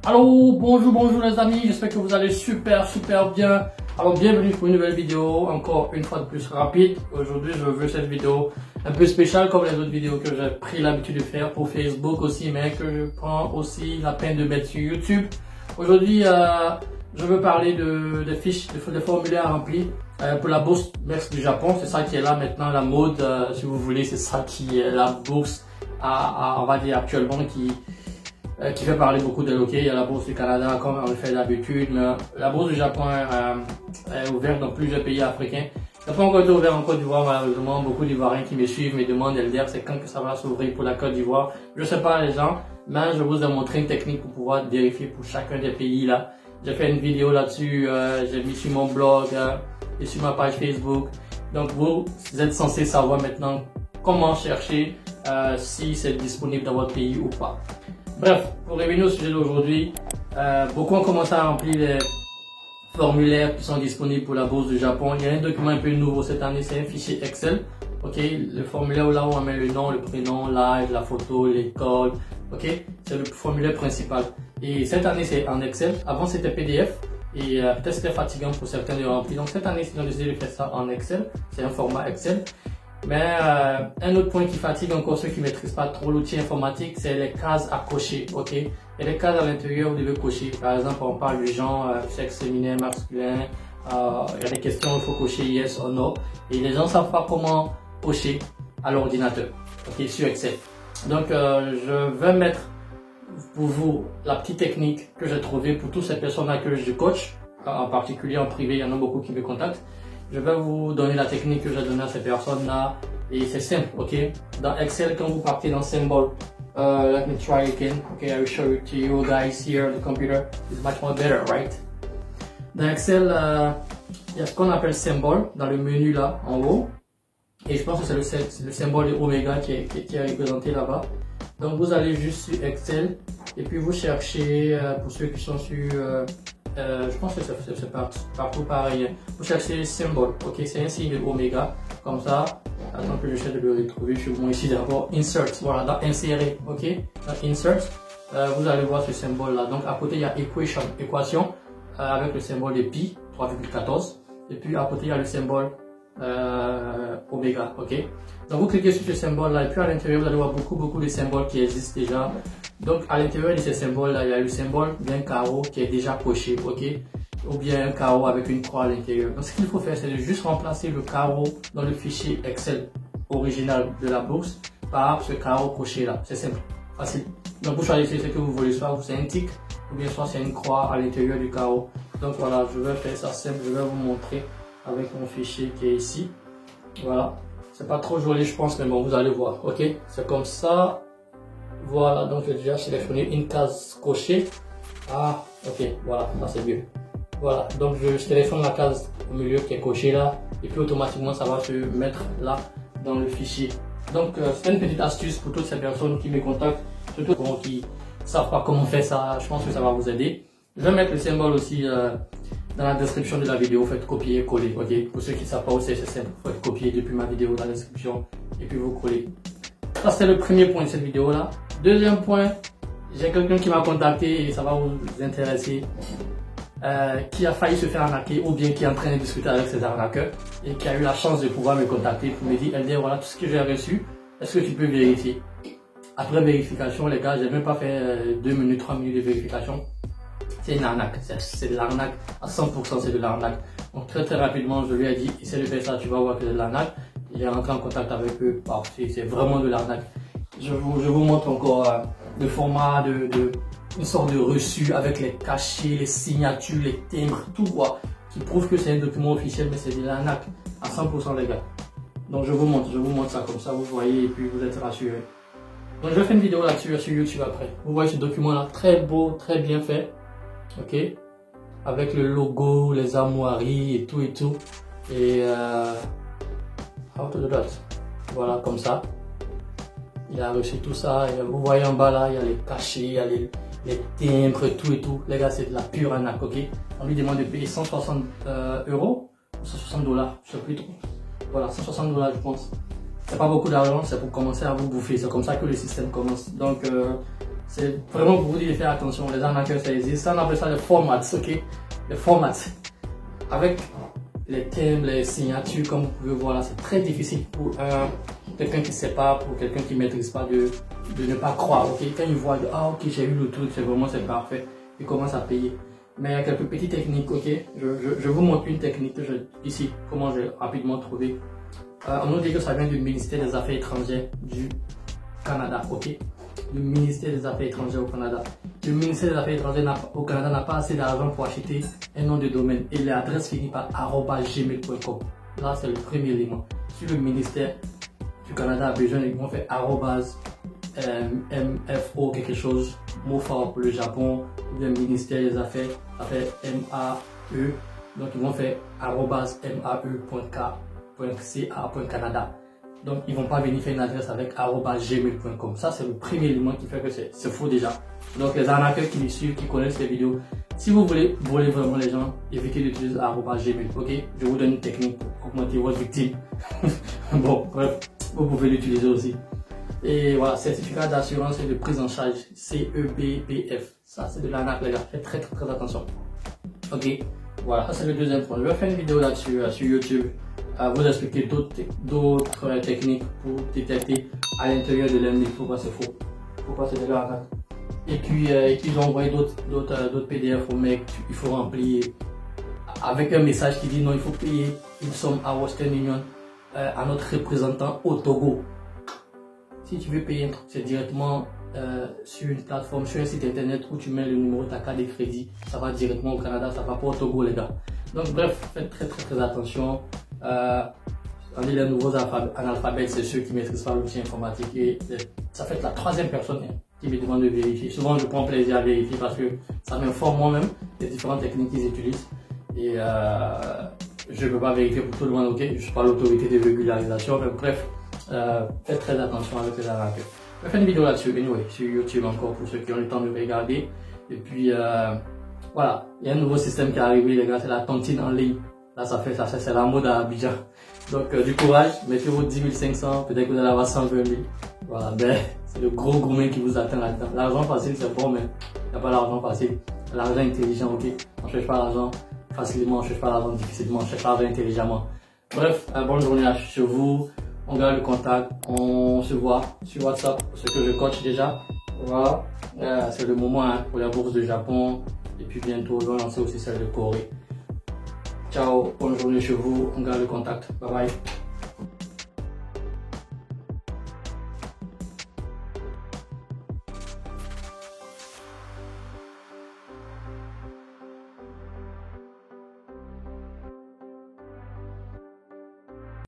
Allô, bonjour les amis, j'espère que vous allez super bien. Alors bienvenue pour une nouvelle vidéo, encore une fois de plus rapide. Aujourd'hui je veux cette vidéo un peu spéciale comme les autres vidéos que j'ai pris l'habitude de faire pour Facebook aussi, mais que je prends aussi la peine de mettre sur YouTube. Aujourd'hui je veux parler des fiches, des formulaires à remplir pour la bourse MEX du Japon. C'est ça qui est là maintenant, la mode, si vous voulez, c'est ça qui est la bourse on va dire actuellement qui fait parler beaucoup de l'hockey. Il y a la bourse du Canada comme on le fait d'habitude, mais la bourse du Japon est ouverte dans plusieurs pays africains. Ça n'a pas encore été ouvert en Côte d'Ivoire, malheureusement. Beaucoup d'Ivoiriens qui me suivent me demandent, Elder, c'est quand que ça va s'ouvrir pour la Côte d'Ivoire? Je sais pas les gens, mais je vous ai montré une technique pour pouvoir vérifier pour chacun des pays là. J'ai fait une vidéo là-dessus, j'ai mis sur mon blog et sur ma page Facebook. Donc vous êtes censé savoir maintenant comment chercher si c'est disponible dans votre pays ou pas. Bref, pour revenir au sujet d'aujourd'hui, beaucoup ont commencé à remplir les formulaires qui sont disponibles pour la bourse du Japon. Il y a un document un peu nouveau cette année, c'est un fichier Excel. Ok, le formulaire là où on met le nom, le prénom, l'âge, la photo, l'école. Ok, c'est le formulaire principal. Et cette année c'est en Excel. Avant c'était PDF et peut-être c'était fatigant pour certains de remplir. Donc cette année ils ont décidé de faire ça en Excel. C'est un format Excel. Mais un autre point qui fatigue encore ceux qui ne maîtrisent pas trop l'outil informatique, c'est les cases à cocher, ok? Il y a des cases à l'intérieur où vous devez cocher. Par exemple, on parle du genre sexe féminin, masculin. Il y a des questions où il faut cocher yes ou no. Et les gens ne savent pas comment cocher à l'ordinateur, ok, sur Excel. Donc, je vais mettre pour vous la petite technique que j'ai trouvée pour toutes ces personnes-là que je coach, en particulier en privé, il y en a beaucoup qui me contactent. Je vais vous donner la technique que j'ai donnée à ces personnes-là et c'est simple, ok? Dans Excel, quand vous partez dans Symbol, let me try again, okay? I will show it to you guys here. The computer is much more better, right? Dans Excel, il y a ce qu'on appelle Symbol dans le menu là, en haut. Et je pense que c'est le symbole de Omega qui est représenté là-bas. Donc vous allez juste sur Excel et puis vous cherchez, pour ceux qui sont sur... je pense que c'est partout pareil. Vous cherchez symbole, ok? C'est un signe de Oméga, comme ça. Attends que j'essaie de le retrouver. Je suis bon ici d'abord. Insert, voilà, dans insérer, ok? Dans insert, vous allez voir ce symbole là. Donc à côté il y a équation, avec le symbole de pi, 3,14. Et puis à côté il y a le symbole Oméga, ok? Donc vous cliquez sur ce symbole là et puis à l'intérieur vous allez voir beaucoup de symboles qui existent déjà. Donc à l'intérieur de ces symboles là, il y a le symbole d'un carreau qui est déjà coché, ok? Ou bien un carreau avec une croix à l'intérieur. Donc ce qu'il faut faire, c'est de juste remplacer le carreau dans le fichier Excel original de la bourse par ce carreau coché là. C'est simple, facile. Donc vous choisissez ce que vous voulez, soit c'est un tic ou bien soit c'est une croix à l'intérieur du carreau. Donc voilà, je vais faire ça simple, je vais vous montrer avec mon fichier qui est ici. Voilà, c'est pas trop joli je pense, mais bon vous allez voir, ok? C'est comme ça. Voilà, donc j'ai déjà sélectionné une case cochée. Ah, ok, voilà, ça c'est mieux. Voilà, donc je sélectionne la case au milieu qui est cochée là, et puis automatiquement ça va se mettre là dans le fichier. Donc c'est une petite astuce pour toutes ces personnes qui me contactent, surtout qui ne savent pas comment faire ça, je pense que ça va vous aider. Je vais mettre le symbole aussi dans la description de la vidéo, faites copier, coller, ok? Pour ceux qui ne savent pas où c'est simple, faites copier depuis ma vidéo dans la description, et puis vous collez. Ça c'est le premier point de cette vidéo là. Deuxième point, j'ai quelqu'un qui m'a contacté et ça va vous intéresser, qui a failli se faire arnaquer ou bien qui est en train de discuter avec ses arnaqueurs et qui a eu la chance de pouvoir me contacter pour me dire, Elder, voilà tout ce que j'ai reçu, est-ce que tu peux vérifier? Après vérification, les gars, j'ai même pas fait 2 minutes, 3 minutes de vérification. C'est une arnaque, c'est de l'arnaque, à 100% c'est de l'arnaque. Donc très rapidement, je lui ai dit, essaie de faire ça, tu vas voir que c'est de l'arnaque. Il est rentré en contact avec eux, c'est vraiment de l'arnaque. Je vous montre encore le format une sorte de reçu avec les cachets, les signatures, les timbres, tout quoi, qui prouve que c'est un document officiel, mais c'est de l'arnaque à 100% les gars. Donc je vous montre ça comme ça, vous voyez et puis vous êtes rassurés. Donc je vais faire une vidéo là-dessus sur YouTube après. Vous voyez ce document là, très beau, très bien fait, ok, avec le logo, les armoiries et tout et how to do that, voilà comme ça. Il a reçu tout ça, et vous voyez en bas là, il y a les cachets, il y a les timbres, tout. Les gars, c'est de la pure arnaque, ok? On lui demande de payer 160 euros, 160 $, je sais plus trop. Voilà, 160 $, je pense. C'est pas beaucoup d'argent, c'est pour commencer à vous bouffer. C'est comme ça que le système commence. Donc, C'est vraiment pour vous dire de faire attention. Les arnaqueurs, ça existe. Ça, on appelle ça les formats, ok? Les formats. Avec les thèmes, les signatures, comme vous pouvez voir là, c'est très difficile pour quelqu'un qui ne sait pas, pour quelqu'un qui ne maîtrise pas, de ne pas croire, ok? Quand il voit, ah ok, j'ai eu le truc, c'est parfait, il commence à payer. Mais il y a quelques petites techniques, ok? Je vous montre une technique ici, comment j'ai rapidement trouvé. On nous dit que ça vient du ministère des Affaires étrangères du Canada, ok? Le ministère des Affaires étrangères au Canada. Le ministère des Affaires étrangères au Canada n'a pas assez d'argent pour acheter un nom de domaine et l'adresse finit par @gmail.com. Là, c'est le premier élément. Si le ministère du Canada a besoin, ils vont faire @mfo quelque chose, mot fort pour le Japon, le ministère des Affaires MAE. Donc, ils vont faire @mae.ca.canada. Donc, ils vont pas venir faire une adresse avec @gmail.com. Ça, c'est le premier élément qui fait que c'est faux déjà. Donc, les arnaqueurs qui me suivent, qui connaissent les vidéos, si vous voulez voler vraiment les gens, évitez d'utiliser @gmail. Ok, je vous donne une technique pour augmenter votre victime. Bon, bref, vous pouvez l'utiliser aussi. Et voilà, certificat d'assurance et de prise en charge, CEBPF. Ça, c'est de l'arnaque, les gars. Faites très attention. Ok, voilà, ça c'est le deuxième point. Je vais faire une vidéo là-dessus sur YouTube. Vous expliquer d'autres techniques pour détecter à l'intérieur de l'MD pourquoi c'est faux, pourquoi c'est de l'arnaque. Et puis ils ont envoyé d'autres PDF au mec, il faut remplir avec un message qui dit non, il faut payer une somme à Western Union, à notre représentant au Togo. Si tu veux payer un truc, c'est directement sur une plateforme, sur un site internet où tu mets le numéro de ta carte de crédit, ça va directement au Canada, ça va pas au Togo les gars. Donc bref, faites très attention. On dit les nouveaux analphabètes, c'est ceux qui maîtrisent pas l'outil informatique et ça fait la troisième personne qui me demande de vérifier. Souvent je prends plaisir à vérifier parce que ça m'informe moi-même des différentes techniques qu'ils utilisent et je ne peux pas vérifier pour tout le monde, ok? Je ne suis pas l'autorité de régularisation, mais bref, faites très attention avec les arnaqueurs. Je vais faire une vidéo là-dessus, anyway, sur YouTube encore pour ceux qui ont le temps de regarder. Et puis voilà, il y a un nouveau système qui est arrivé les gars, c'est la tontine en ligne. Là, c'est la mode à Abidjan. Donc, du courage, mettez-vous 10 500, peut-être que vous allez avoir 120 000. Voilà, ben, c'est le gros gourmet qui vous atteint là-dedans. L'argent facile, c'est bon, mais il n'y a pas l'argent facile. L'argent intelligent, ok? On ne cherche pas l'argent facilement, on ne cherche pas l'argent difficilement, on cherche l'argent intelligemment. Bref, bonne journée à vous. On garde le contact, on se voit sur WhatsApp, ce que je coach déjà. Voilà, c'est le moment hein, pour la bourse de Japon. Et puis bientôt, on va lancer aussi celle de Corée. Ciao, bonne journée chez vous, on garde le contact. Bye bye.